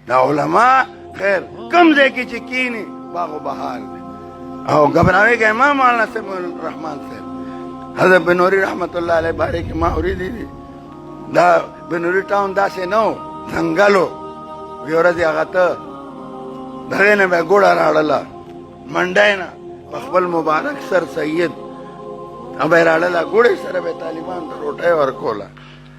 دا علماء خیر کم ځای کې چې کینی باغ و بهار دی او غبراوي امام مولانا سیف الرحمن صاحب حضرت بنوري رحمت الله علیه باره کې ما اوریدي دي دا بنوري ټاون داسې نو ځنګلو وی ورځ هغه ته دغه نه به ګوړه راړله منډای نه په خپل مبارک سر سید ابه راړله ګوړې سره به طالبان ته روټۍ ورکوله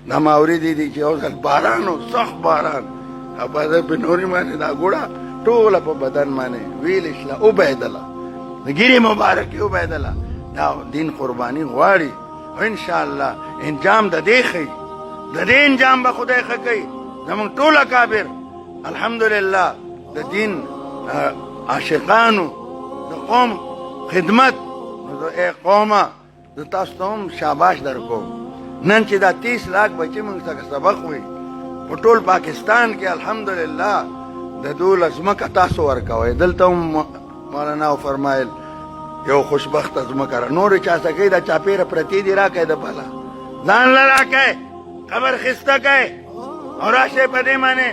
دا ما اوریدي دي چې اوس باران او سخت باران ابا بنوري باندې دا ګوړه ټوله په بدن باندې ویل اسلا او بهدله د ګيري مبارک او بهدله دا دین قرباني غواړي او ان شاء الله انجام د دې خي د دې انجام به خدای خکې زمون ټوله کابر الحمدلله د دین عاشقانو د قوم خدمت د قومه د تاسو ته شاباش درکو نن چې دا 30 लाख بچي موږ ته سبق وي په ټول پاکستان کې الحمدلله د دولس مکه تاسو ورکوي دلته مولانا فرمایل یو خوشبخت ازمکه نور چا سکه دا چاپیره پرتی دی راکې د بالا ځان لراکې خبر خسته کې اور راشه پدې معنی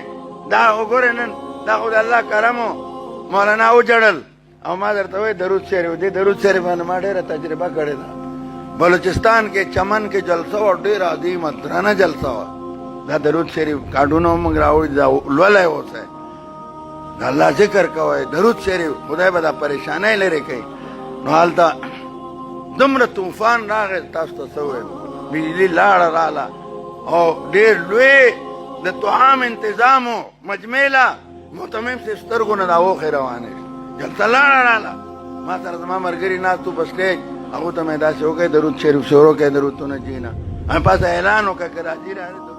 دا وګورئ نن دا خدای الله کرمو مولانا او جړل او ما درته وې درود شریف دې درود شریف باندې ما ډېره تجربه کړې ده بلوچستان کې چمن کې جلسه او ډېر عظیم درانه جلسه دا درود شریف کاډونو موږ راوړي دا لولای اوسه الله ذکر کوي درود شریف خدای به دا پریشانای لري کوي نو حالته دمر طوفان راغی تاسو ته سوې بجلی لاړه رااله او ډېر لوی د طعام انتظامو مجمله متمم سي سترګونه دا وخه روانه جلسه لاړه رااله ما سره زما مرګري ناتو په سټیج هغه ته مې دا شو کې درود شریف شروع کې درودونه جینا هم پاسه اعلان وکړه راځي